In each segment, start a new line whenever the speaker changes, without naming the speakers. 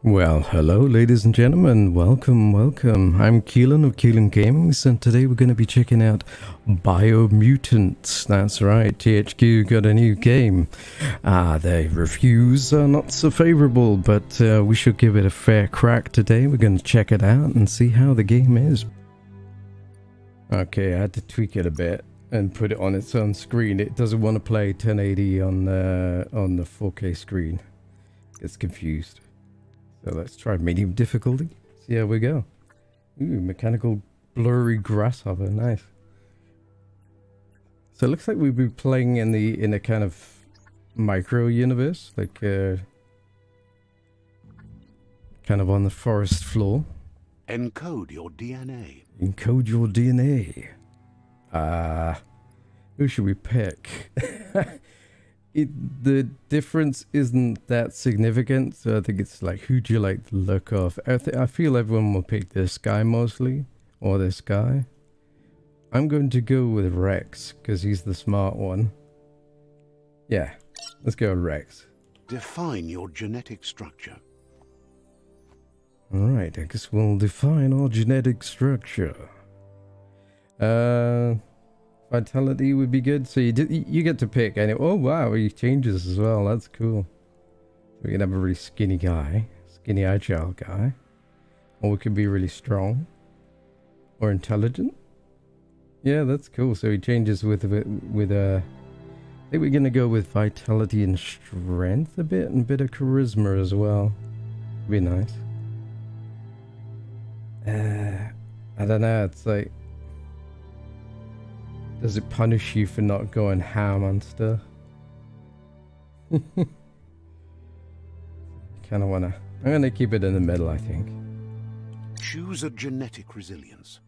Well, hello ladies and gentlemen, welcome. I'm Keelan of Keelan Gamings, and today we're going to be checking out Biomutant. That's right, THQ got a new game. The reviews are not so favorable, but we should give it a fair crack today. We're going to check it out and see how the game is. Okay, I had to tweak it a bit and put it on its own screen. It doesn't want to play 1080 on the 4K screen. It's confused. So let's try medium difficulty. See how we go. Ooh, mechanical blurry grasshopper, nice. So it looks like we'll be playing in a kind of micro universe, like kind of on the forest floor.
Encode your DNA.
Encode your DNA. Who should we pick? The difference isn't that significant, so I think it's like, who do you like the look of? I feel everyone will pick this guy mostly, or this guy. I'm going to go with Rex, because he's the smart one. Yeah, let's go with Rex.
Define your genetic structure.
Alright, I guess we'll define our genetic structure. Vitality would be good. So you get to pick. And oh wow, he changes as well. That's cool. We can have a really skinny guy, skinny agile guy, or we could be really strong or intelligent. Yeah, that's cool. So he changes with I think we're gonna go with vitality and strength a bit, and a bit of charisma as well. Be nice. I don't know. It's like, does it punish you for not going ham on stuff? Kind of wanna. I'm gonna keep it in the middle, I think.
Choose a genetic resilience.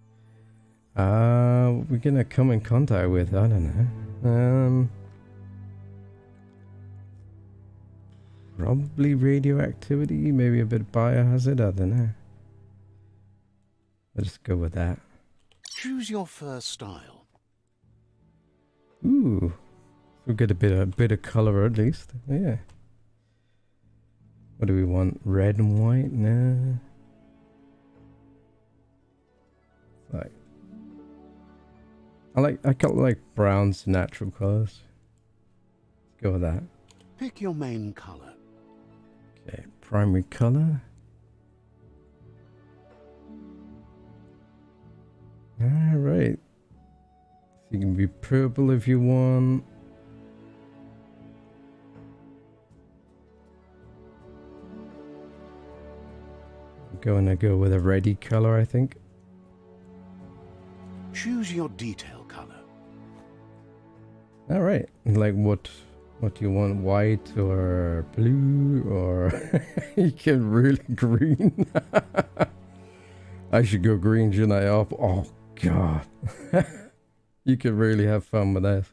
We're gonna come in contact with, I don't know. Probably radioactivity, maybe a bit of biohazard, I don't know. Let's go with that.
Choose your first style.
Ooh, we'll get a bit of color at least. Yeah. What do we want? Red and white? Nah. I kind of like browns, natural colors. Let's go with that.
Pick your main color.
Okay, primary color. All right. You can be purple if you want. I'm gonna go with a reddy color, I think.
Choose your detail color.
All right. Like what do you want? White or blue, or you can really green. I should go green, shouldn't I? Oh God. You could really have fun with this.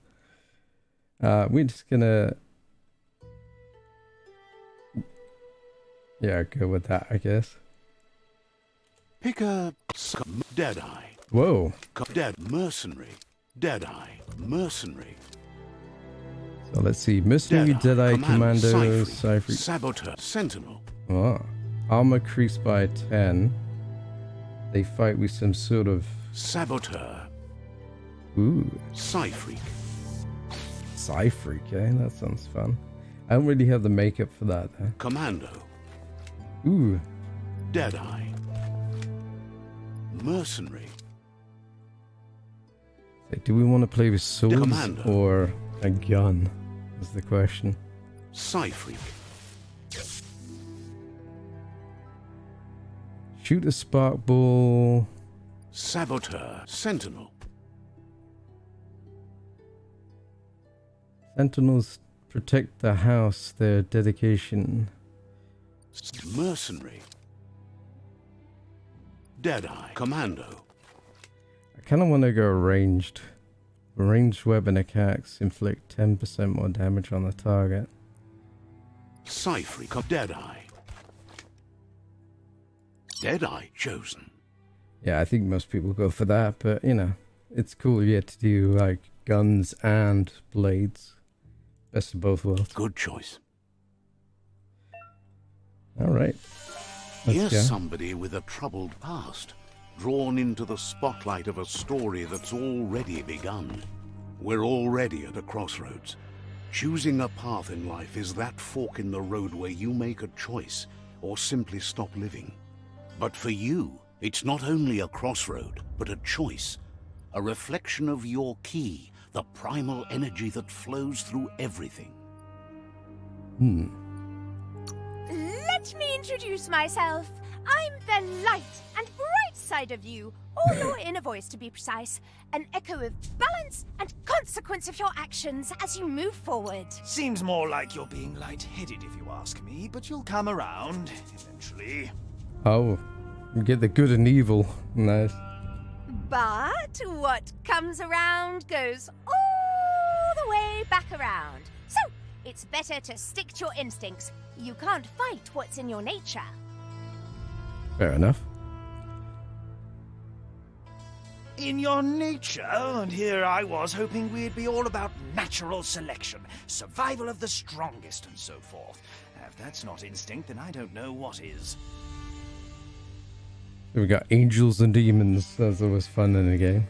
We're just gonna... Yeah, go with that, I guess.
Pick a Deadeye.
Whoa.
Mercenary. Deadeye. Mercenary.
So let's see. Mercenary, Deadeye, Commando, Cypher.
Saboteur. Sentinel.
Oh. Armor increased by 10. They fight with some sort of...
Saboteur.
Ooh.
Psyfreak.
Psyfreak, eh? That sounds fun. I don't really have the makeup for that, though.
Commando.
Ooh.
Deadeye. Mercenary.
So do we want to play with swords or a gun? Is the question.
Psyfreak.
Shoot a spark ball.
Saboteur. Sentinel.
Sentinels protect the house, their dedication.
Mercenary. Deadeye. Commando.
I kind of want to go ranged. Ranged weapon attacks inflict 10% more damage on the target.
Psyfreak. Deadeye. Deadeye chosen.
Yeah, I think most people go for that, but you know, it's cool yet to do like guns and blades. Best of both worlds.
Good choice.
All right.
Here's
go.
somebody with a troubled past, drawn into the spotlight of a story that's already begun. We're already at a crossroads. Choosing a path in life is that fork in the road where you make a choice or simply stop living. But for you, it's not only a crossroad, but a choice. A reflection of your key, the primal energy that flows through everything.
Let me introduce myself. I'm the light and bright side of you, or your inner voice to be precise. An echo of balance and consequence of your actions as you move forward.
Seems more like you're being light-headed if you ask me, but you'll come around eventually.
Oh, you get the good and evil. Nice.
But what comes around goes all the way back around. So, it's better to stick to your instincts. You can't fight what's in your nature.
Fair enough.
In your nature, and here I was hoping we'd be all about natural selection, survival of the strongest and so forth. If that's not instinct, then I don't know what is.
We got angels and demons. That's always fun in a game.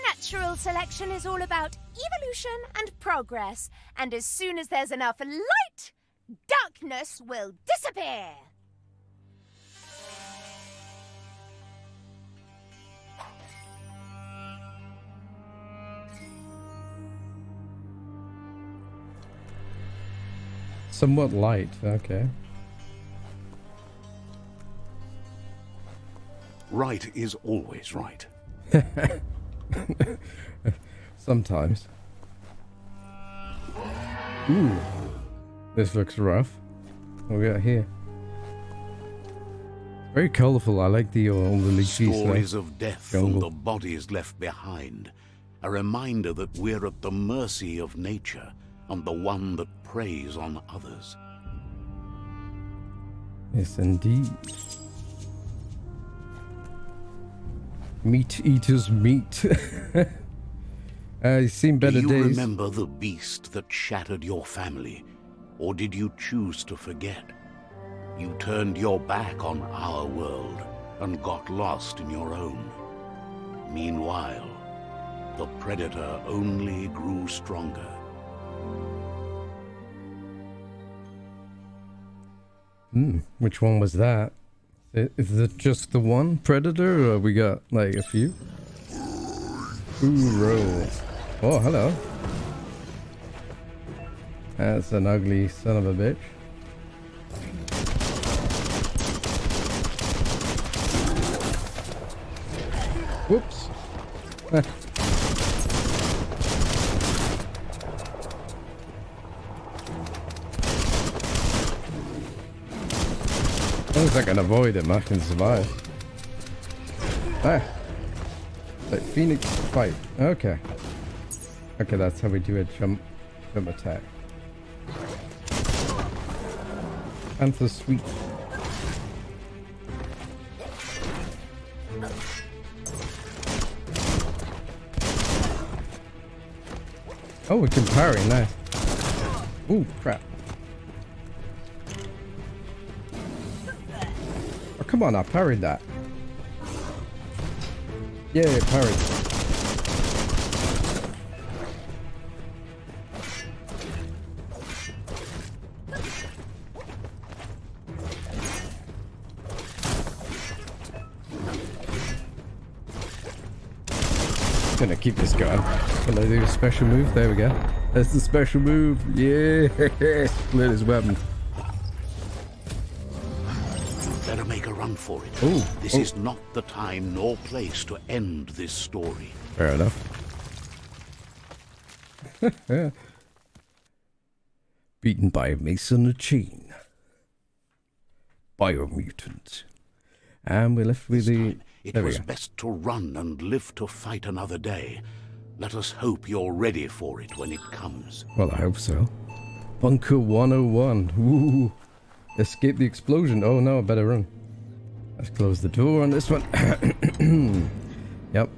Natural selection is all about evolution and progress. And as soon as there's enough light, darkness will disappear.
Somewhat light, okay.
Right is always right.
Sometimes. Ooh. This looks rough. What we got here? Very colourful. I like the all the leafy
Stories of death
jungle.
and the bodies left behind. A reminder that we're at the mercy of nature and the one that preys on others.
Yes, indeed. Meat eaters meat. I've seen better
Do you
days.
remember the beast that shattered your family? Or did you choose to forget? You turned your back on our world and got lost in your own. Meanwhile, the predator only grew stronger.
Which one was that? Is it just the one predator, or we got like a few? Ooh, roll. Oh, hello. That's an ugly son of a bitch. Whoops. As long as I can avoid him, I can survive. Ah. Like Phoenix fight. Okay. Okay, that's how we do a jump attack. Panther sweet. Oh, we can parry, nice. Ooh, crap. Oh, come on, I parried that. Yeah, parried. Gonna keep this going. Can I do a special move? There we go. That's the special move. Yeah, split his weapon.
Better make a run for it.
Ooh,
This is not the time nor place to end this story.
Fair enough. Beaten by a mason and chain. Biomutant. And we're left with
This
the...
time, it
There we
was
go.
best to run and live to fight another day. Let us hope you're ready for it when it comes.
Well, I hope so. Bunker 101. Ooh. Escape the explosion. Oh no, I better run. Let's close the door on this one. Yep.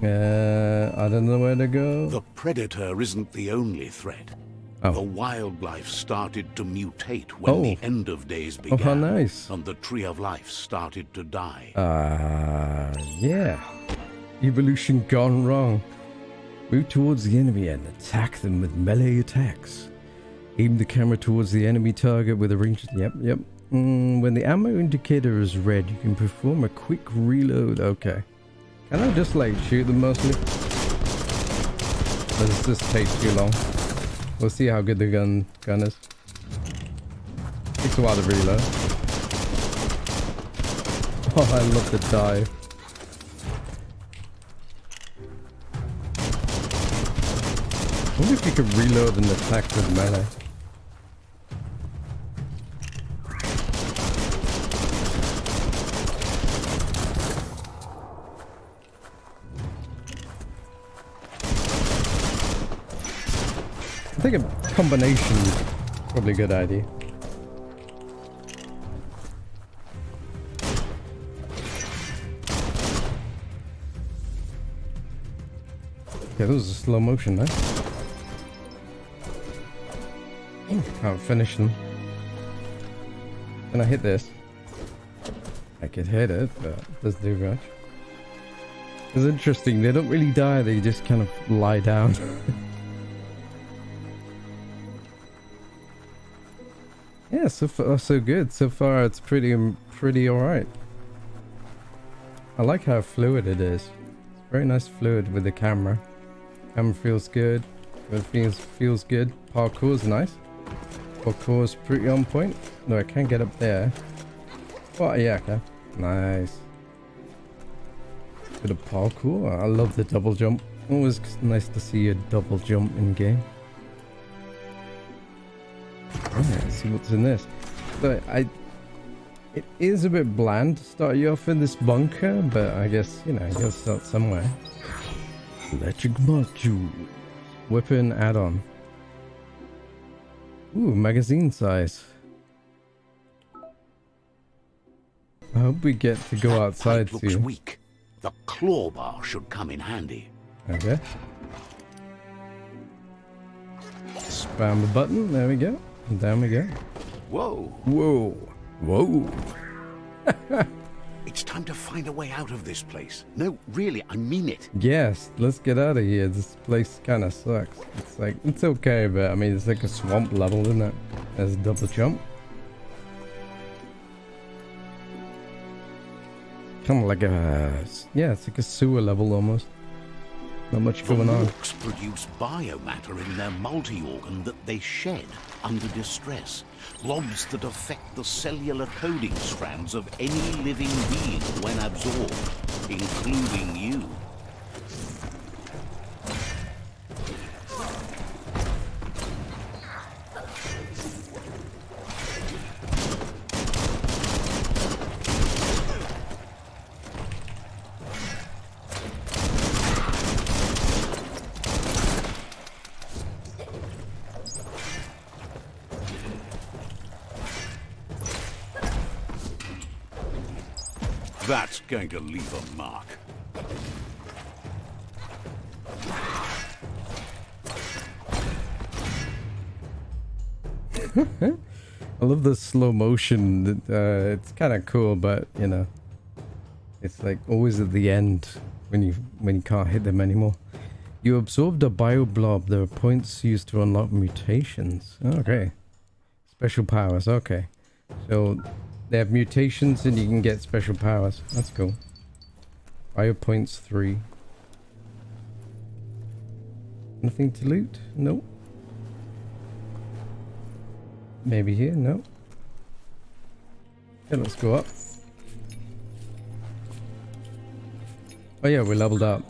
I don't know where to go.
The predator isn't the only threat.
Oh.
The wildlife started to mutate when
Oh.
the end of days began.
Oh, how nice.
And the tree of life started to die.
Yeah. Evolution gone wrong. Move towards the enemy and attack them with melee attacks. Aim the camera towards the enemy target with a ranged... Yep. When the ammo indicator is red, you can perform a quick reload. Okay. Can I just, like, shoot them mostly? Or does this take too long? We'll see how good the gun is. Takes a while to reload. Oh, I love the dive. I wonder if you could reload and attack with melee. I think a combination is probably a good idea. Yeah, that was a slow motion there. Can't finish them. Can I hit this? I could hit it, but it doesn't do much. It's interesting, they don't really die, they just kind of lie down. Yeah, so far so good. So far it's pretty alright. I like how fluid it is. It's very nice fluid with the camera. Camera feels good. It feels good. Parkour's nice. Parkour's pretty on point. No, I can't get up there. Oh yeah, I can. Nice. Bit of parkour. I love the double jump. Always nice to see a double jump in game. Alright, let's see what's in this. But it is a bit bland to start you off in this bunker, but I guess, you know, you gotta start somewhere. Electric module. Weapon add-on. Ooh, magazine size. I hope we get to go outside
Looks
soon.
weak. The claw bar should come in handy.
Okay. Spam the button. There we go. And down we go.
Whoa.
Whoa. Whoa.
It's time to find a way out of this place. No, really, I mean it.
Yes, let's get out of here. This place kind of sucks. It's like, it's okay, but I mean, it's like a swamp level, isn't it? There's a double jump. Kind of like a, yeah, it's like a sewer level almost. Not much going on.
The Morks produce biomatter in their multi-organ that they shed under distress. Blobs that affect the cellular coding strands of any living being when absorbed, including you. That's going to leave a mark.
I love the slow motion. It's kind of cool, but you know, it's like always at the end when you can't hit them anymore. You absorbed a bio blob. There are points used to unlock mutations. Okay, special powers. Okay, so they have mutations and you can get special powers. That's cool. Bio points 3. Nothing to loot? Nope. Maybe here? No. Okay, let's go up. Oh yeah, we leveled up.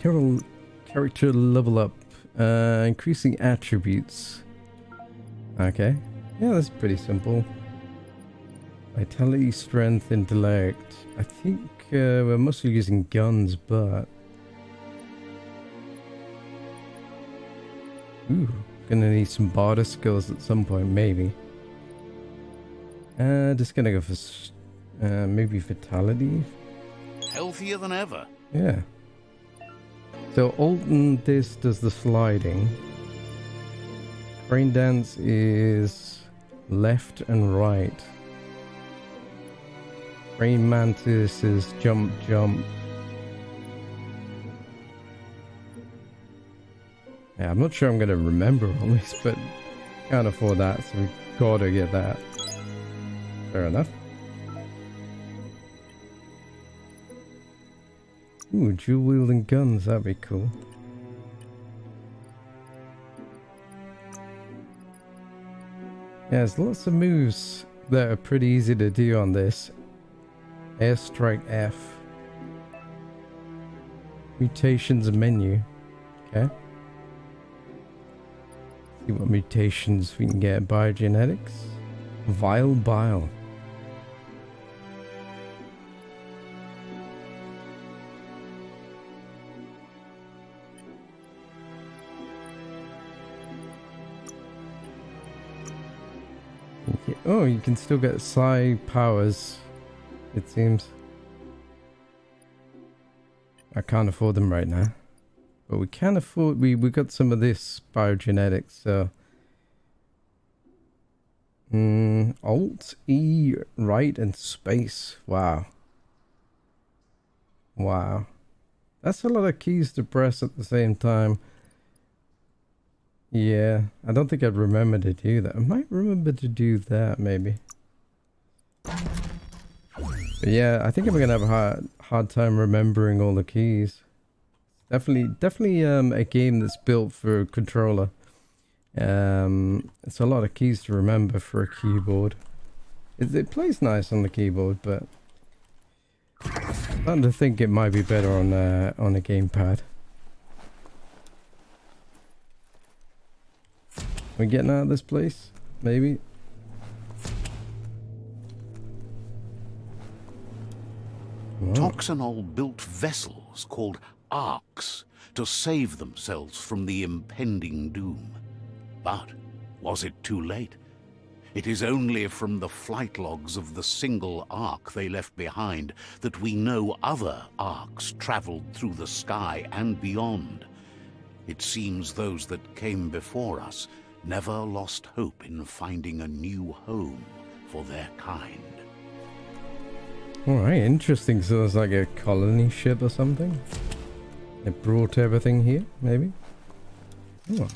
Character level up. Increasing attributes. Okay. Yeah, that's pretty simple. Vitality, strength, intellect. I think we're mostly using guns, but... Ooh, gonna need some barter skills at some point, maybe. Just gonna go for maybe vitality.
Healthier than ever.
Yeah. So Alt and this does the sliding. Brain dance is left and right. Brain mantis is jump, jump. Yeah, I'm not sure I'm gonna remember all this, but can't afford that, so we gotta get that. Fair enough. Ooh, dual wielding guns, that'd be cool. Yeah, there's lots of moves that are pretty easy to do on this. Airstrike F. Mutations menu. Okay. See what mutations we can get. Biogenetics. Vile bile. Oh, you can still get psi powers, it seems. I can't afford them right now. But we can afford, we got some of this biogenetics, so. Alt, E, right, and space. Wow. Wow. That's a lot of keys to press at the same time. Yeah, I don't think I'd remember to do that. I might remember to do that, maybe. But yeah, I think I'm gonna have a hard time remembering all the keys. Definitely a game that's built for a controller. It's a lot of keys to remember for a keyboard. It plays nice on the keyboard, but I'm starting to think it might be better on a gamepad. We getting out of this place? Maybe?
Toxanol built vessels called arks to save themselves from the impending doom. But was it too late? It is only from the flight logs of the single ark they left behind that we know other arks traveled through the sky and beyond. It seems those that came before us never lost hope in finding a new home for their kind.
Alright, interesting. So it's like a colony ship or something? It brought everything here, maybe? Oh.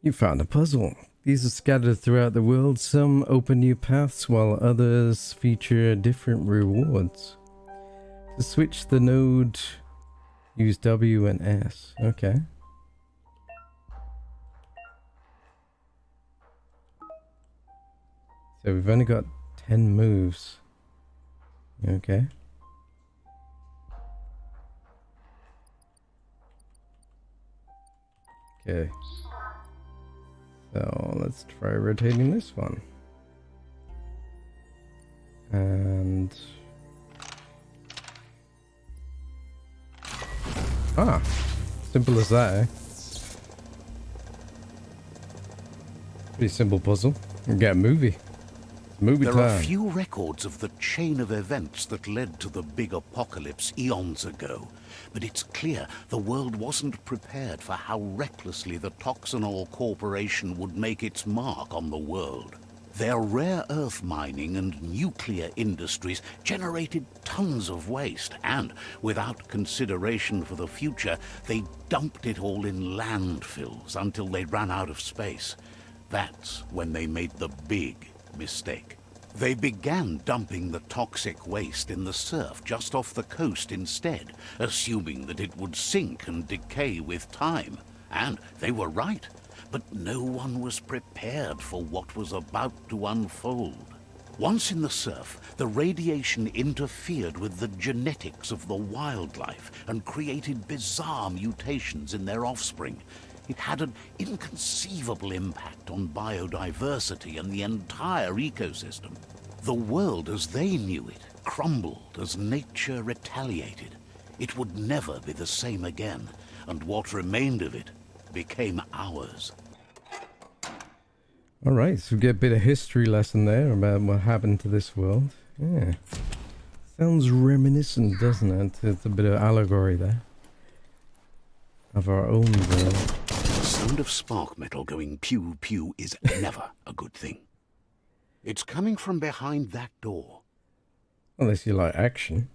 You found a puzzle. These are scattered throughout the world. Some open new paths while others feature different rewards. To switch the node, use W and S. Okay. So we've only got 10 moves. Okay. Okay. So let's try rotating this one. And... ah! Simple as that, eh? Pretty simple puzzle. We get a movie.
There are few records of the chain of events that led to the big apocalypse eons ago, but it's clear the world wasn't prepared for how recklessly the Toxanol Corporation would make its mark on the world. Their rare earth mining and nuclear industries generated tons of waste, and without consideration for the future, they dumped it all in landfills until they ran out of space. That's when they made the big mistake. They began dumping the toxic waste in the surf just off the coast instead, assuming that it would sink and decay with time. And they were right, but no one was prepared for what was about to unfold. Once in the surf, the radiation interfered with the genetics of the wildlife and created bizarre mutations in their offspring. It had an inconceivable impact on biodiversity and the entire ecosystem. The world as they knew it crumbled as nature retaliated. It would never be the same again, and what remained of it became ours.
Alright, so we get a bit of history lesson there about what happened to this world. Yeah. Sounds reminiscent, doesn't it? It's a bit of allegory there. Of our own world.
sound of spark metal going pew pew is never a good thing. It's coming from behind that door.
Unless you like action,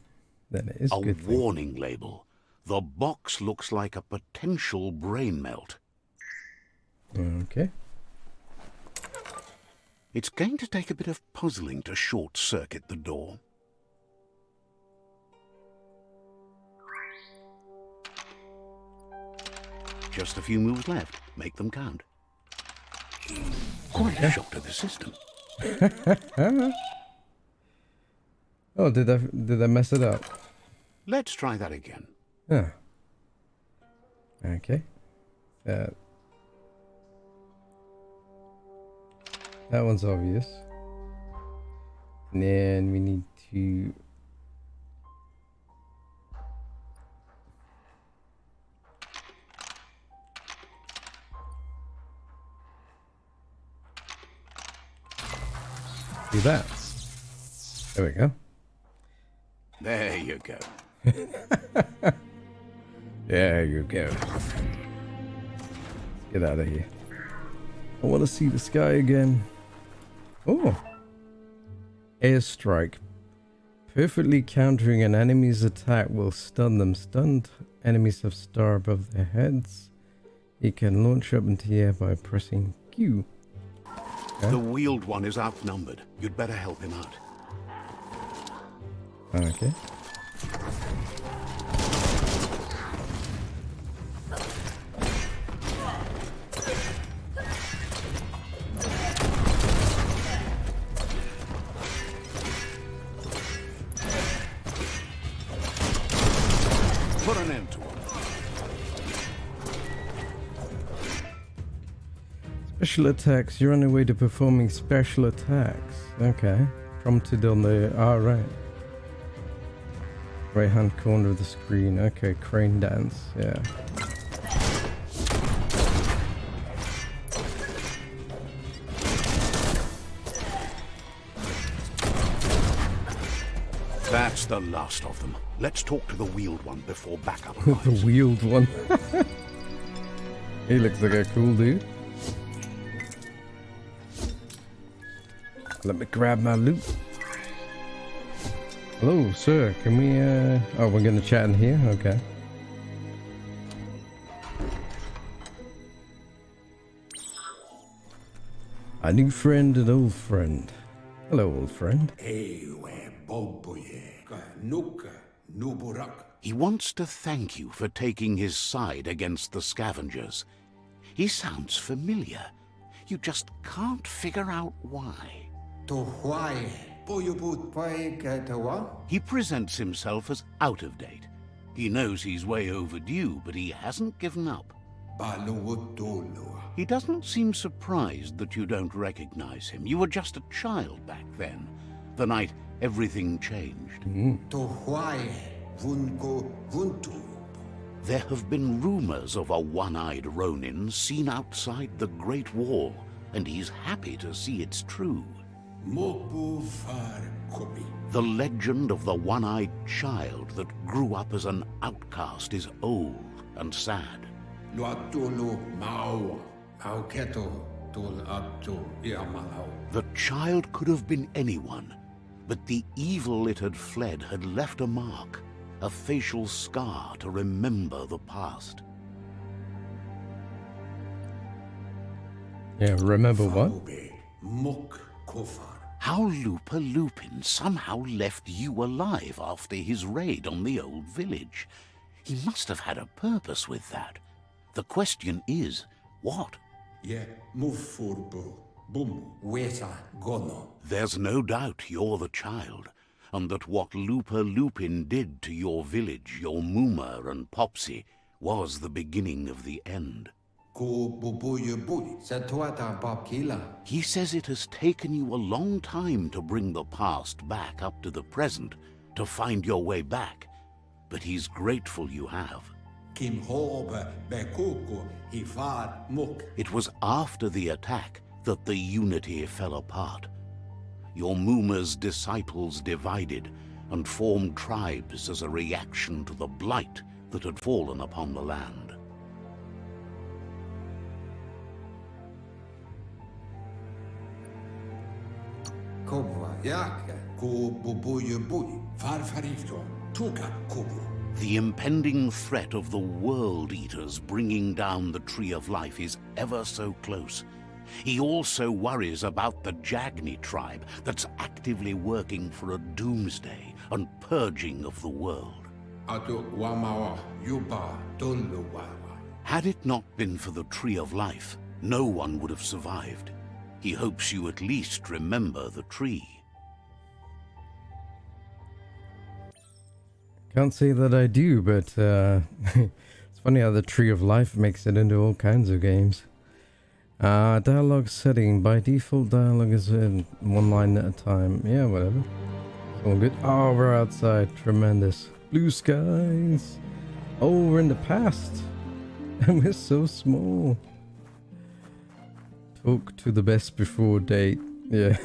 then it is
A
good thing.
warning label. The box looks like a potential brain melt.
Okay.
It's going to take a bit of puzzling to short-circuit the door. Just a few moves left. Make them count. Quite a shock to the system.
Oh, did I mess it up?
Let's try that again.
Ah. Okay. That one's obvious. And then we need to... do that. There we go.
There you go.
There you go. Let's get out of here. I want to see the sky again. Oh. Airstrike. Perfectly countering an enemy's attack will stun them. Stunned enemies have star above their heads. You can launch up into the air by pressing Q. Okay.
The wheeled one is outnumbered. You'd better help him out.
Okay.
Put an end to it.
Special attacks. You're on your way to performing special attacks. Okay. Prompted on the... right. Right hand corner of the screen. Okay, crane dance. Yeah.
That's the last of them. Let's talk to the wheeled one before backup arrives.
The wheeled one. He looks like a cool dude. Let me grab my loot. Hello, sir. Can we, oh, we're gonna chat in here? Okay. A new friend and old friend. Hello, old friend.
He wants to thank you for taking his side against the scavengers. He sounds familiar. You just can't figure out why. He presents himself as out of date. He knows he's way overdue, but he hasn't given up. He doesn't seem surprised that you don't recognize him. You were just a child back then, the night everything changed. There have been rumors of a one-eyed Ronin seen outside the Great Wall, and he's happy to see it's true. The legend of the one-eyed child that grew up as an outcast is old and sad. The child could have been anyone, but the evil it had fled had left a mark, a facial scar to remember the past.
Yeah, remember what?
How Lupa Lupin somehow left you alive after his raid on the old village. He must have had a purpose with that. The question is, what? There's no doubt you're the child, and that what Lupa Lupin did to your village, your Muma and Popsy, was the beginning of the end. He says it has taken you a long time to bring the past back up to the present, to find your way back, but he's grateful you have. It was after the attack that the unity fell apart. Your Muma's disciples divided and formed tribes as a reaction to the blight that had fallen upon the land. The impending threat of the World Eaters bringing down the Tree of Life is ever so close. He also worries about the Jagni tribe that's actively working for a doomsday and purging of the world. Had it not been for the Tree of Life, no one would have survived. He hopes you at least remember the tree.
Can't say that I do, but it's funny how the Tree of Life makes it into all kinds of games. Dialogue setting. By default, dialogue is in one line at a time. Yeah, whatever. It's all good. Oh, we're outside. Tremendous. Blue skies. Oh, we're in the past. And we're so small. Talk to the best before date. Yeah.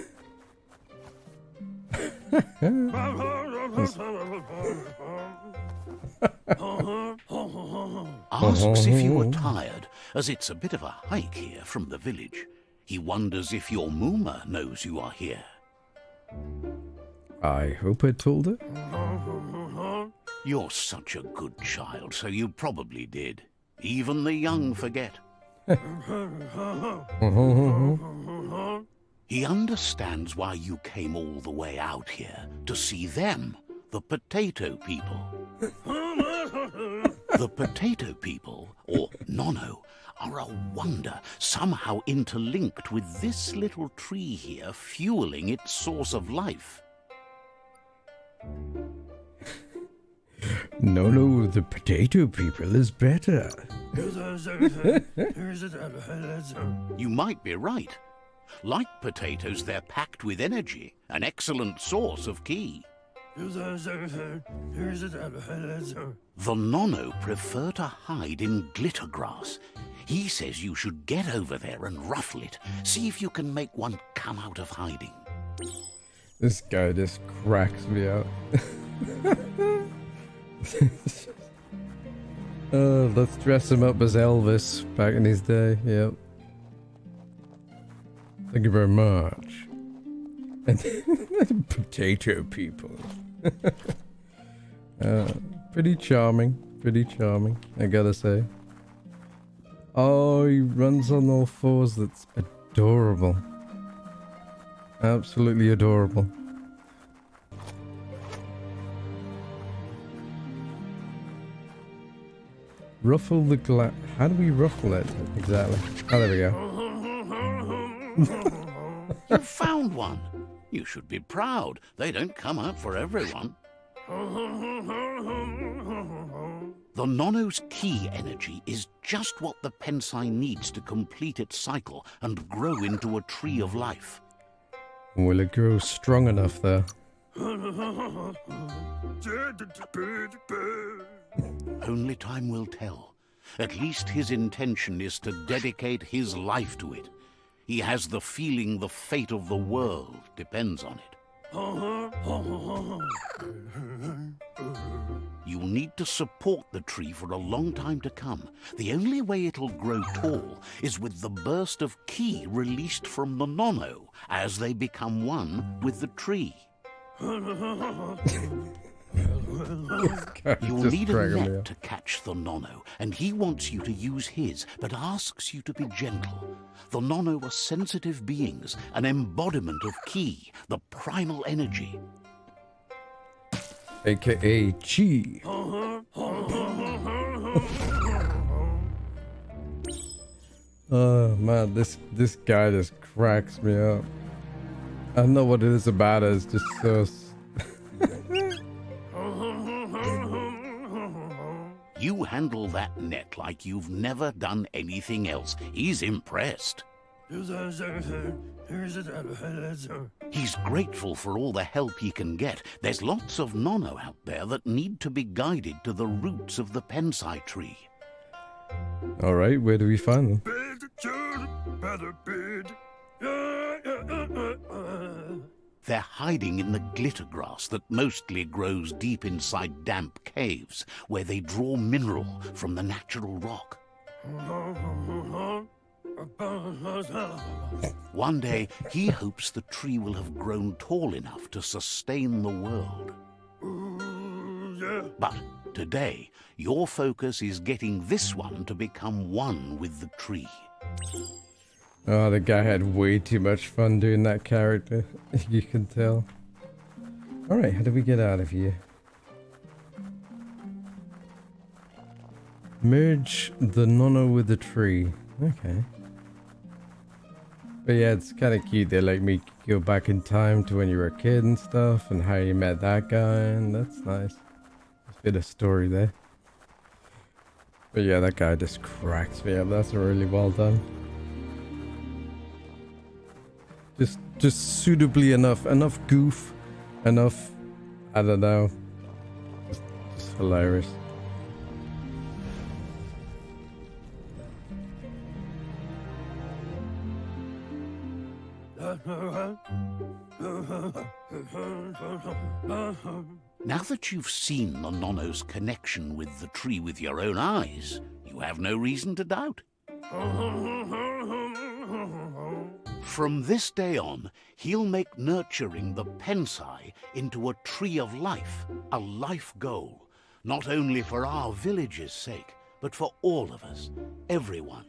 Asks if you are tired, as it's a bit of a hike here from the village. He wonders if your Mooma knows you are here.
I hope I told her.
You're such a good child, so you probably did. Even the young forget. He understands why you came all the way out here, to see them, the potato people. The potato people, or Nono, are a wonder, somehow interlinked with this little tree here fueling its source of life.
No, the potato people is better.
You might be right. Like potatoes, they're packed with energy, an excellent source of ki. The Nono prefer to hide in glitter grass. He says you should get over there and ruffle it. See if you can make one come out of hiding.
This guy just cracks me up. Let's dress him up as Elvis back in his day. Yep. Thank you very much. And potato people. Pretty charming, I gotta say. Oh, he runs on all fours. That's adorable. Absolutely adorable. Ruffle the glass. How do we ruffle it exactly? Oh, there we go.
You found one. You should be proud. They don't come out for everyone. The Nono's ki energy is just what the Pensai needs to complete its cycle and grow into a tree of life.
Will it grow strong enough there?
Only time will tell. At least his intention is to dedicate his life to it. He has the feeling the fate of the world depends on it. You'll need to support the tree for a long time to come. The only way it'll grow tall is with the burst of ki released from the Nono as they become one with the tree. You'll need a net to catch the Nono, and he wants you to use his, but asks you to be gentle. The Nono are sensitive beings, an embodiment of ki, the primal energy.
AKA Chi. Oh man, this guy just cracks me up. I don't know what it is about it, it's just so...
You handle that net like you've never done anything else. He's impressed. He's grateful for all the help he can get. There's lots of Nono out there that need to be guided to the roots of the Pensai tree.
Alright, where do we find them?
They're hiding in the glitter grass that mostly grows deep inside damp caves, where they draw mineral from the natural rock. One day, he hopes the tree will have grown tall enough to sustain the world. But today, your focus is getting this one to become one with the tree.
Oh, the guy had way too much fun doing that character. You can tell. Alright, how do we get out of here? Merge the nono with the tree. Okay. But yeah, it's kind of cute. They like make you go back in time to when you were a kid and stuff, and how you met that guy, and that's nice. There's a bit of story there. But yeah, that guy just cracks me up. That's really well done. Just suitably enough goof, enough, I don't know, just hilarious.
Now that you've seen the Nono's connection with the tree with your own eyes, you have no reason to doubt. From this day on, he'll make nurturing the PSI into a tree of life, a life goal, not only for our village's sake, but for all of us, everyone.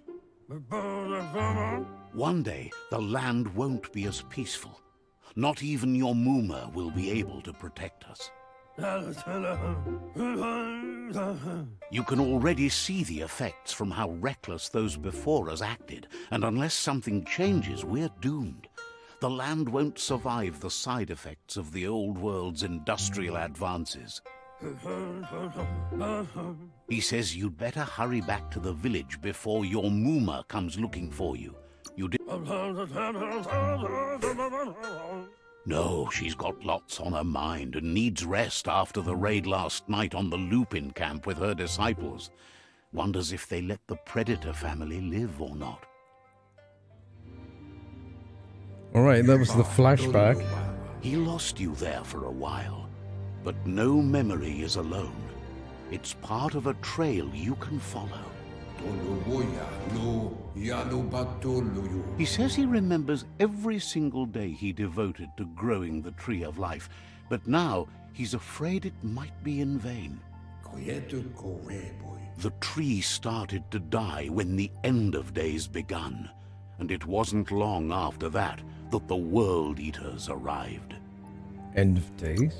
One day, the land won't be as peaceful. Not even your Muma will be able to protect us. You can already see the effects from how reckless those before us acted, and unless something changes, we're doomed. The land won't survive the side effects of the old world's industrial advances. He says you'd better hurry back to the village before your Muma comes looking for you. No, she's got lots on her mind and needs rest after the raid last night on the Lupin camp with her disciples. Wonders if they let the Predator family live or not.
Alright, that was the flashback.
He lost you there for a while, but no memory is alone. It's part of a trail you can follow. He says he remembers every single day he devoted to growing the Tree of Life, but now he's afraid it might be in vain. The tree started to die when the end of days begun, and it wasn't long after that that the World Eaters arrived.
End of days?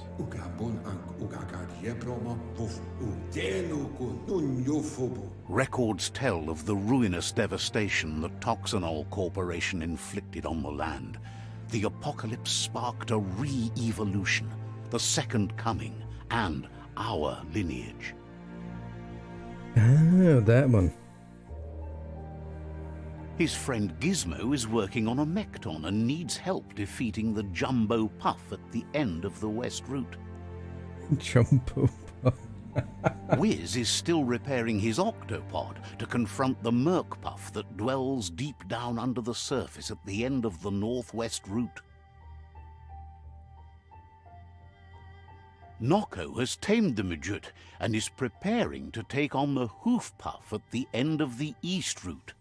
Records tell of the ruinous devastation the Toxanol Corporation inflicted on the land. The apocalypse sparked a re-evolution, the second coming, and our lineage.
Ah, that one.
His friend Gizmo is working on a Mekton and needs help defeating the Jumbo Puff at the end of the West Route.
Jumbo Puff.
Wiz is still repairing his octopod to confront the Merc Puff that dwells deep down under the surface at the end of the Northwest Route. Noko has tamed the Midget and is preparing to take on the Hoof Puff at the end of the East Route.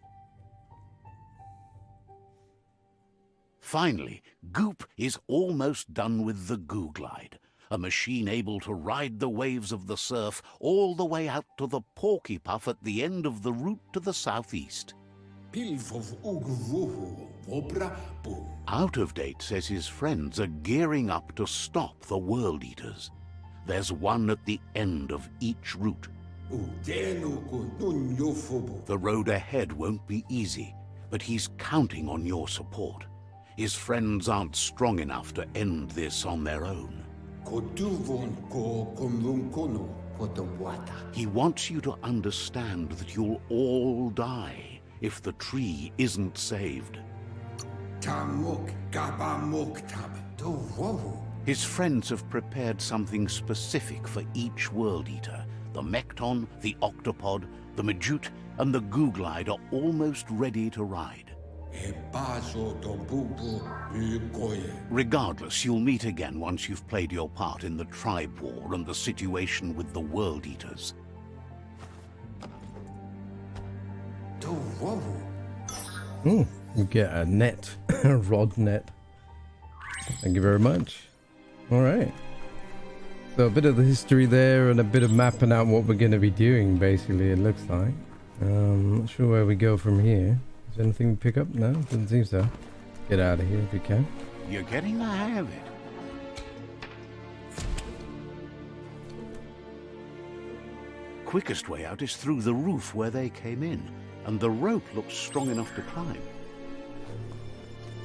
Finally, Goop is almost done with the Goo Glide, a machine able to ride the waves of the surf all the way out to the Porky Puff at the end of the route to the southeast. Out of Date says his friends are gearing up to stop the World Eaters. There's one at the end of each route. The road ahead won't be easy, but he's counting on your support. His friends aren't strong enough to end this on their own. He wants you to understand that you'll all die if the tree isn't saved. His friends have prepared something specific for each World Eater. The Mekton, the Octopod, the Majute, and the Goo Glide are almost ready to ride. Regardless, you'll meet again once you've played your part in the tribe war and the situation with the World
You get a net, a rod net. Thank you very much. All right. So a bit of the history there and a bit of mapping out what we're going to be doing, basically, it looks like. Not sure where we go from here. Is there anything we pick up? No, doesn't seem so. Get out of here if we can.
You're getting the hang of it. Quickest way out is through the roof where they came in, and the rope looks strong enough to climb.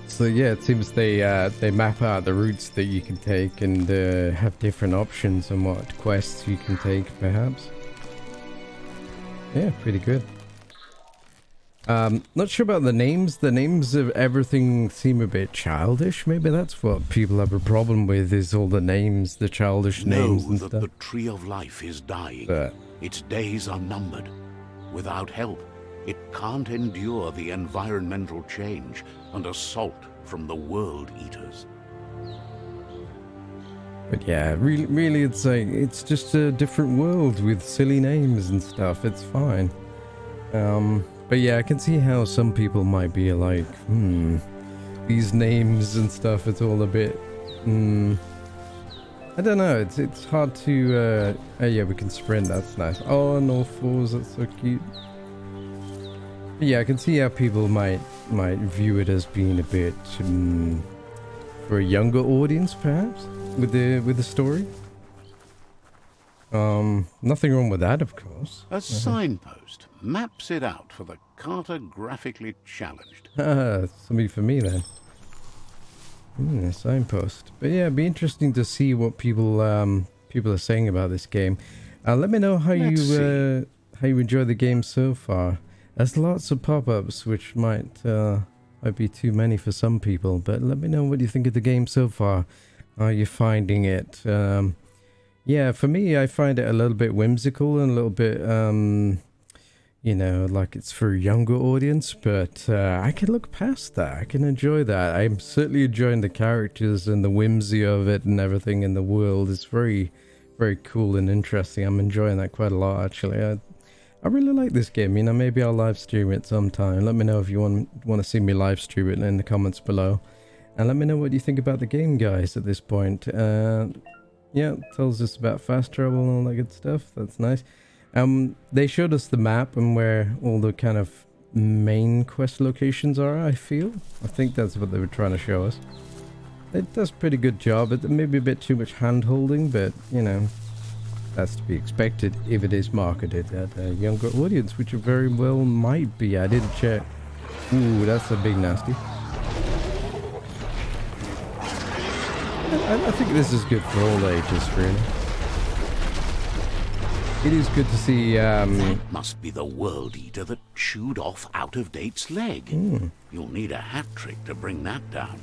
So yeah, it seems they map out the routes that you can take and have different options on what quests you can take, perhaps. Yeah, pretty good. Not sure about the names. The names of everything seem a bit childish. Maybe that's what people have a problem with, is all the names, the childish names and stuff.
Know that the Tree of Life is dying. Its days are numbered. Without help, it can't endure the environmental change and assault from the World Eaters.
But yeah, really, it's just a different world with silly names and stuff. It's fine. But yeah, I can see how some people might be like, these names and stuff. It's all a bit, I don't know. It's hard to. Oh yeah, we can sprint. That's nice. Oh, and all fours. That's so cute. But yeah, I can see how people might view it as being a bit for a younger audience, perhaps, with the story. Nothing wrong with that, of course.
A signpost maps it out for the cartographically challenged.
Something for me then. A signpost. But yeah, it'd be interesting to see what people are saying about this game. Let me know how you enjoy the game so far. There's lots of pop-ups, which might be too many for some people, but let me know what you think of the game so far. How you're finding it? Yeah, for me, I find it a little bit whimsical and a little bit, you know, like it's for a younger audience, but I can look past that. I can enjoy that. I'm certainly enjoying the characters and the whimsy of it and everything in the world. It's very, very cool and interesting. I'm enjoying that quite a lot, actually. I really like this game. You know, maybe I'll live stream it sometime. Let me know if you want to see me live stream it in the comments below. And let me know what you think about the game, guys, at this point. Yeah, it tells us about fast travel and all that good stuff. That's nice. They showed us the map and where all the kind of main quest locations are, I think that's what they were trying to show us. It does a pretty good job. It may be a bit too much hand-holding, but, you know, that's to be expected if it is marketed at a younger audience, which it very well might be. I didn't check. Ooh, that's a big nasty. I think this is good for all ages, really. It is good to see.
That must be the World Eater that chewed off Out-of-Date's leg. You'll need a hat trick to bring that down.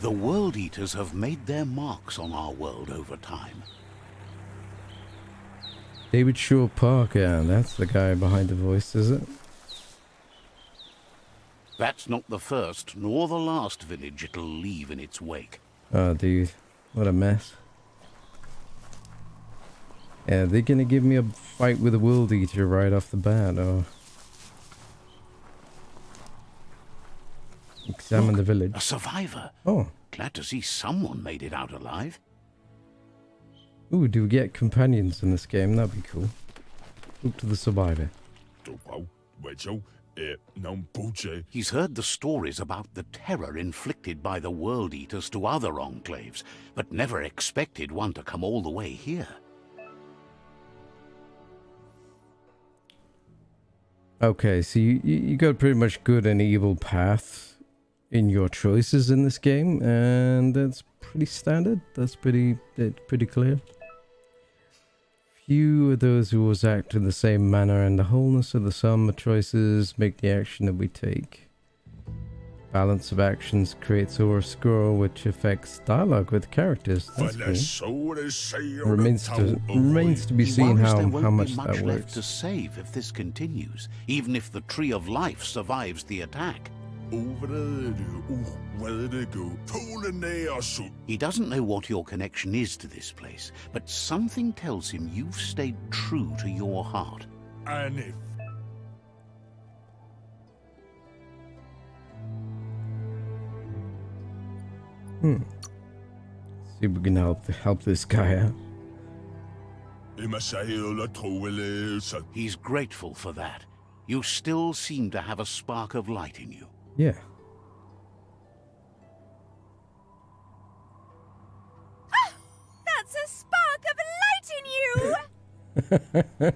The World Eaters have made their marks on our world over time.
David Shaw Parker, that's the guy behind the voice, is it?
That's not the first nor the last village it'll leave in its wake.
Oh, dude, what a mess. Yeah, they're gonna give me a fight with a World Eater right off the bat, or... Examine the village.
A survivor.
Oh.
Glad to see someone made it out alive.
Ooh, do we get companions in this game? That'd be cool. Talk to the survivor.
He's heard the stories about the terror inflicted by the World Eaters to other enclaves, but never expected one to come all the way here.
Okay, so you got pretty much good and evil paths in your choices in this game, and that's pretty standard. That's pretty clear. Few are those who always act in the same manner, and the wholeness of the sum of choices make the action that we take. Balance of actions creates a score which affects dialogue with characters. That's cool. Remains to be seen how much that works.
Left to save if this continues, even if the Tree of Life survives the attack. He doesn't know what your connection is to this place, but something tells him you've stayed true to your heart.
See if we can help this guy out.
He's grateful for that. You still seem to have a spark of light in you.
Yeah.
That's a spark of light in you!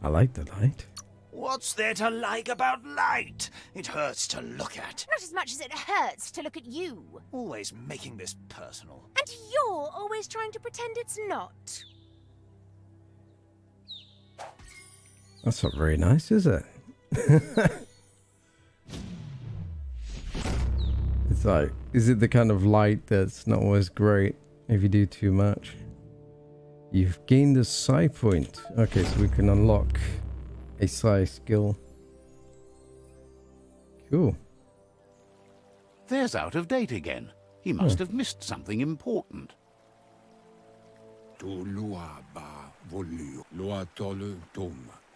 I like the light.
What's there to like about light? It hurts to look at.
Not as much as it hurts to look at you.
Always making this personal.
And you're always trying to pretend it's not.
That's not very nice, is it? It's like, is it the kind of light that's not always great if you do too much? You've gained a PSI-POINT. Okay, so we can unlock a psi skill. Cool.
There's Out of Date again. He must have missed something important.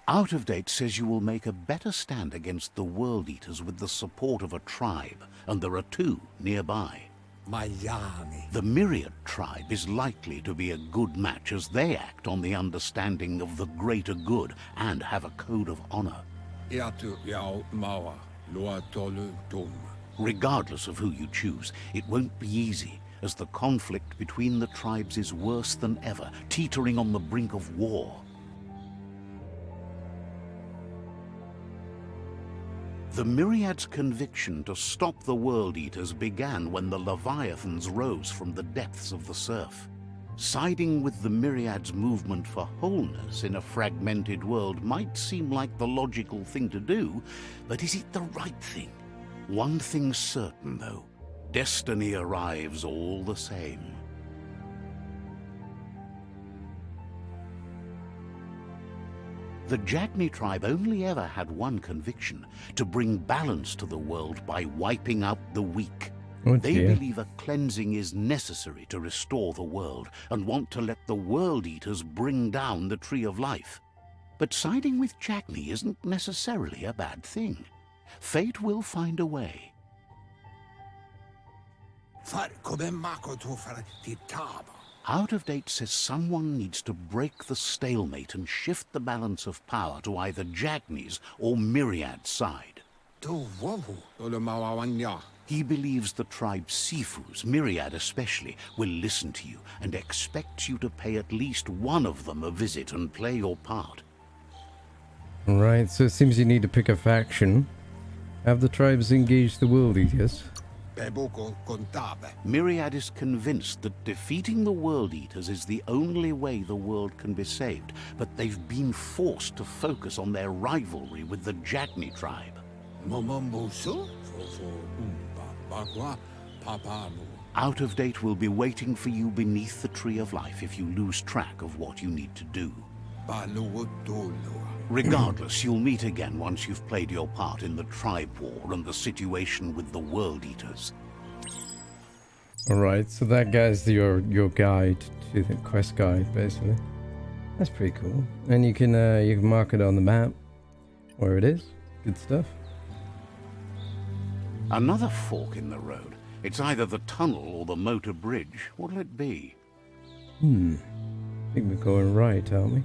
Out of Date says you will make a better stand against the World Eaters with the support of a tribe, and there are 2 nearby. The Myriad tribe is likely to be a good match as they act on the understanding of the greater good and have a code of honor. Regardless of who you choose, it won't be easy, as the conflict between the tribes is worse than ever, teetering on the brink of war. The Myriad's conviction to stop the World Eaters began when the Leviathans rose from the depths of the surf. Siding with the Myriad's movement for wholeness in a fragmented world might seem like the logical thing to do, but is it the right thing? One thing's certain, though. Destiny arrives all the same. The Jagni tribe only ever had one conviction: to bring balance to the world by wiping out the weak. They believe a cleansing is necessary to restore the world, and want to let the World Eaters bring down the Tree of Life. But siding with Jagni isn't necessarily a bad thing. Fate will find a way. Out of Date says someone needs to break the stalemate and shift the balance of power to either Jagni's or Myriad's side. He believes the tribe Sifus, Myriad especially, will listen to you and expects you to pay at least one of them a visit and play your part.
Right, so it seems you need to pick a faction. Have the tribes engage the World Eaters?
Myriad is convinced that defeating the World Eaters is the only way the world can be saved, but they've been forced to focus on their rivalry with the Jagni tribe. Out of Date will be waiting for you beneath the Tree of Life if you lose track of what you need to do. Regardless, you'll meet again once you've played your part in the tribe war and the situation with the World Eaters.
Alright, so that guy's your guide to the quest guide, basically. That's pretty cool. And you can mark it on the map where it is. Good stuff.
Another fork in the road. It's either the tunnel or the motor bridge. What'll it be?
I think we're going right, aren't we?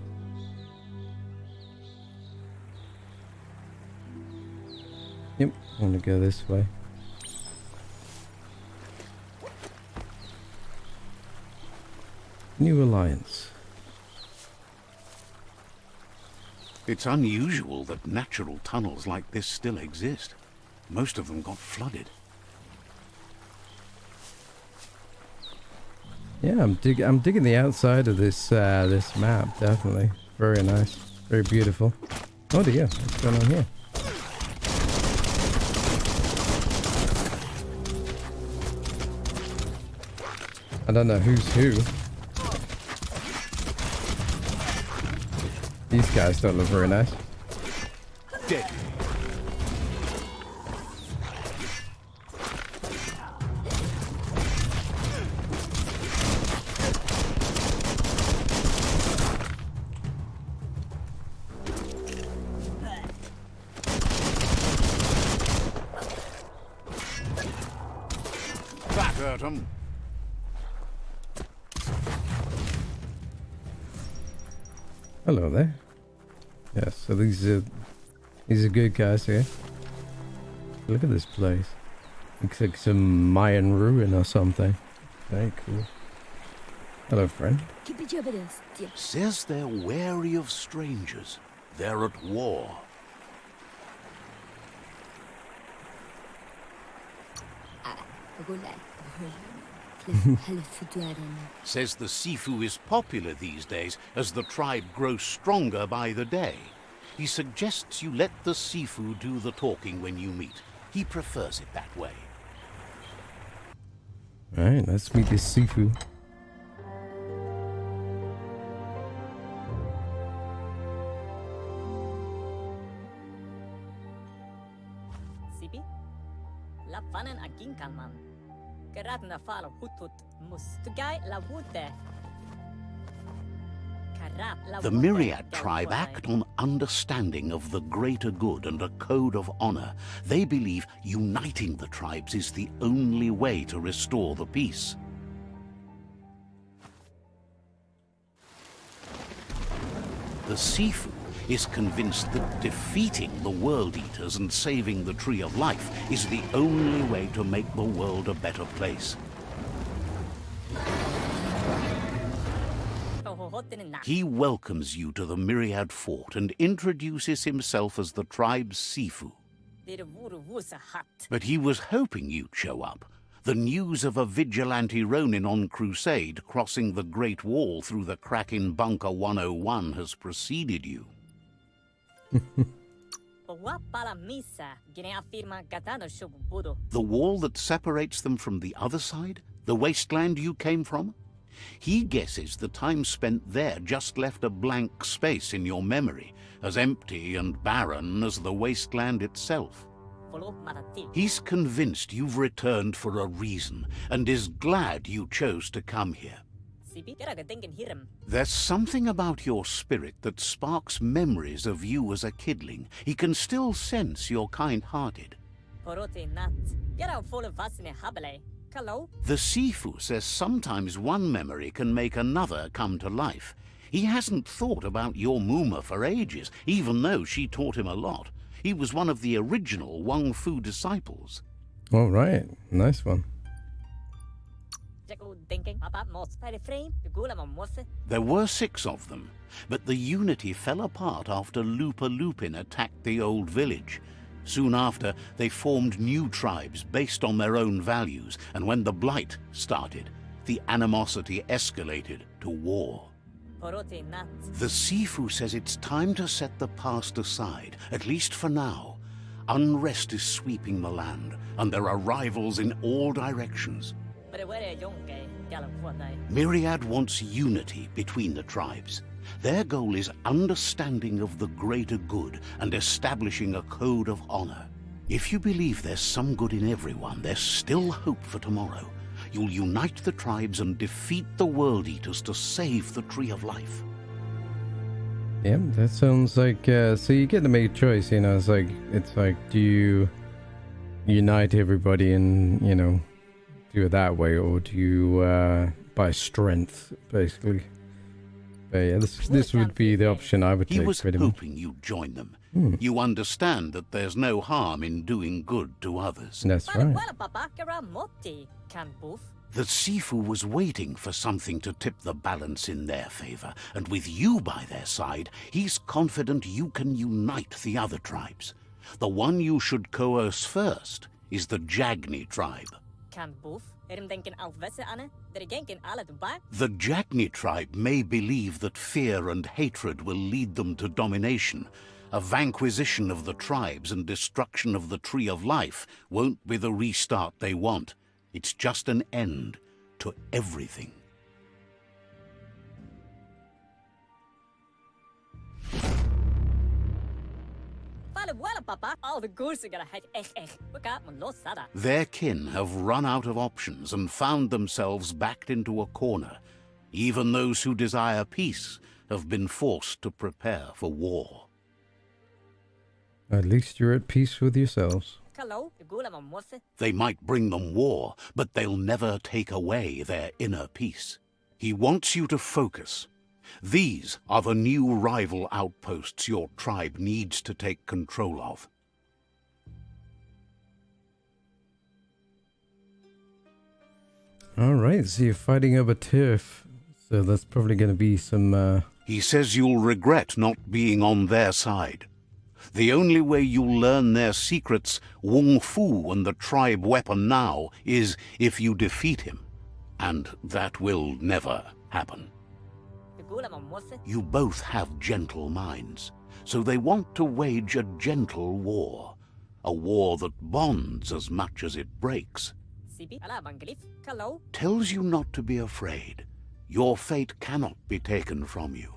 Yep, I want to go this way. New Alliance.
It's unusual that natural tunnels like this still exist. Most of them got flooded.
Yeah, I'm digging the outside of this this map, definitely. Very nice. Very beautiful. Oh dear, what's going on here? I don't know who's who. These guys don't look very nice.
Dead. That hurt him.
Hello there. Yes, so these are good guys here. Look at this place. Looks like some Mayan ruin or something. Very cool. Hello, friend.
Says they're wary of strangers. They're at war. Says the Sifu is popular these days as the tribe grows stronger by the day. He suggests you let the Sifu do the talking when you meet. He prefers it that way.
Alright, let's meet this Sifu.
Sipi? Lapanan aging kalman. Kerat na falo hutut mus. Tugay la wute.
The Myriad tribe act on understanding of the greater good and a code of honor. They believe uniting the tribes is the only way to restore the peace. The Sifu is convinced that defeating the World Eaters and saving the Tree of Life is the only way to make the world a better place. He welcomes you to the Myriad Fort and introduces himself as the tribe's Sifu. But he was hoping you'd show up. The news of a vigilante Ronin on crusade crossing the Great Wall through the crack in Bunker 101 has preceded you. The wall that separates them from the other side? The wasteland you came from? He guesses the time spent there just left a blank space in your memory, as empty and barren as the wasteland itself. He's convinced you've returned for a reason, and is glad you chose to come here. There's something about your spirit that sparks memories of you as a kidling. He can still sense you're kind-hearted. The Sifu says sometimes one memory can make another come to life. He hasn't thought about your Muma for ages, even though she taught him a lot. He was one of the original Wang Fu disciples.
All right, nice one.
There were 6 of them, but the unity fell apart after Lupa Lupin attacked the old village. Soon after, they formed new tribes based on their own values, and when the Blight started, the animosity escalated to war. The Sifu says it's time to set the past aside, at least for now. Unrest is sweeping the land, and there are rivals in all directions. Myriad wants unity between the tribes. Their goal is understanding of the greater good and establishing a code of honor. If you believe there's some good in everyone, there's still hope for tomorrow. You'll unite the tribes and defeat the World Eaters to save the Tree of Life.
Yeah, that sounds like, so you get to make a choice, you know, it's like, do you unite everybody and, you know, do it that way, or do you, by strength, basically? But yeah, this would be the option I would take.
He was
pretty much.
hoping you'd join them. You understand that there's no harm in doing good to others.
That's right.
The Sifu was waiting for something to tip the balance in their favor, and with you by their side, he's confident you can unite the other tribes. The one you should coerce first is the Jagni tribe. The Jagni tribe may believe that fear and hatred will lead them to domination. A vanquisition of the tribes and destruction of the Tree of Life won't be the restart they want. It's just an end to everything. Their kin have run out of options and found themselves backed into a corner. Even those who desire peace have been forced to prepare for war.
At least you're at peace with yourselves.
They might bring them war, but they'll never take away their inner peace. He wants you to focus. These are the new rival outposts your tribe needs to take control of.
Alright, so you're fighting over turf. So that's probably going to be some...
He says you'll regret not being on their side. The only way you'll learn their secrets, Wung Fu and the tribe weapon now, is if you defeat him. And that will never happen. You both have gentle minds, so they want to wage a gentle war. A war that bonds as much as it breaks. Tells you not to be afraid. Your fate cannot be taken from you.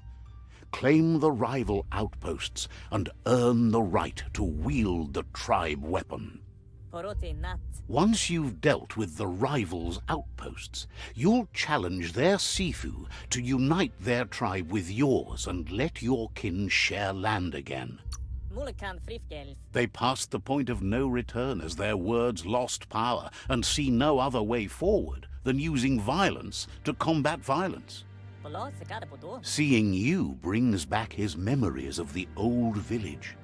Claim the rival outposts and earn the right to wield the tribe weapon. Once you've dealt with the rivals' outposts, you'll challenge their Sifu to unite their tribe with yours and let your kin share land again. They passed the point of no return as their words lost power and see no other way forward than using violence to combat violence. Seeing you brings back his memories of the old village.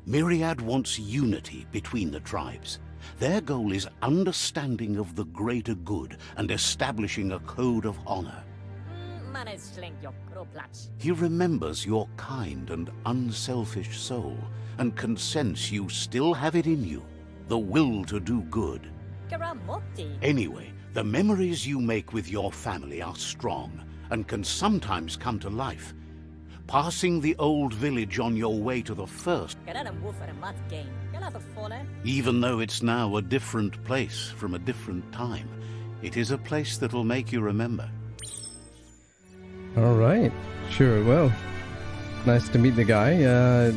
Myriad wants unity between the tribes. Their goal is understanding of the greater good and establishing a code of honor. He remembers your kind and unselfish soul and can sense you still have it in you, the will to do good. Anyway, the memories you make with your family are strong and can sometimes come to life. Passing the old village on your way to the first, even though it's now a different place from a different time, it is a place that'll make you remember.
Alright, sure, well, nice to meet the guy.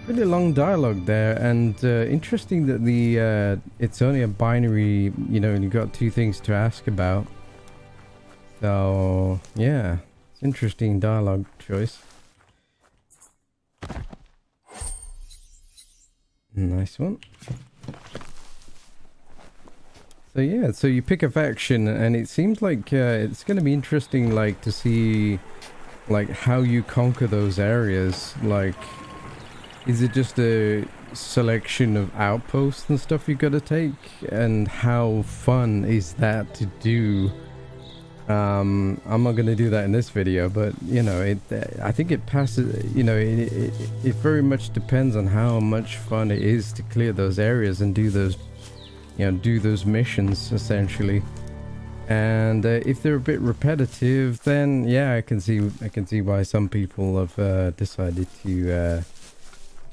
Pretty long dialogue there, and interesting that it's only a binary, you know, and you've got two things to ask about. So, yeah, it's interesting dialogue choice. Nice one. So yeah, so you pick a faction, and it seems like it's going to be interesting, like, to see, like, how you conquer those areas. Like, is it just a selection of outposts and stuff you got to take? And how fun is that to do? I'm not going to do that in this video, but, you know, I think it passes, you know, it very much depends on how much fun it is to clear those areas and do those, you know, do those missions essentially. And if they're a bit repetitive, then yeah, I can see why some people have decided to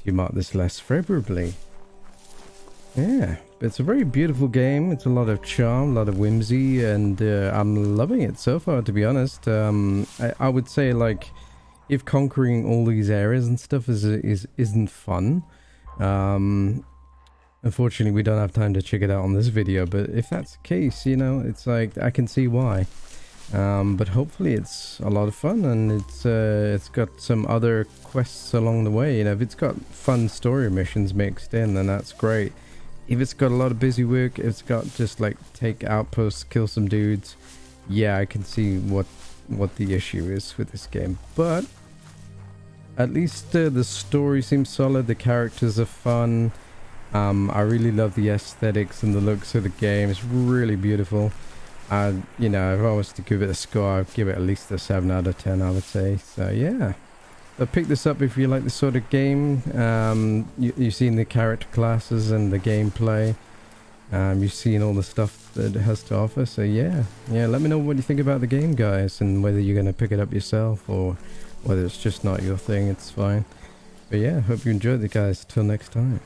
mark this less favorably. Yeah, but it's a very beautiful game. It's a lot of charm, a lot of whimsy, and I'm loving it so far, to be honest. I would say, like, if conquering all these areas and stuff isn't fun, unfortunately we don't have time to check it out on this video, but if that's the case, you know, it's like, I can see why. But hopefully it's a lot of fun, and it's got some other quests along the way. You know, if it's got fun story missions mixed in, then that's great. If it's got a lot of busy work, if it's got just like take outposts, kill some dudes, yeah, I can see what the issue is with this game. But at least the story seems solid, the characters are fun. I really love the aesthetics and the looks of the game. It's really beautiful. You know, if I was to give it a score, I'd give it at least a 7 out of 10, I would say. So yeah, so pick this up if you like this sort of game. You've seen the character classes and the gameplay. You've seen all the stuff that it has to offer. So yeah, let me know what you think about the game, guys, and whether you're going to pick it up yourself or whether it's just not your thing. It's fine. But yeah, hope you enjoyed it, guys. Till next time.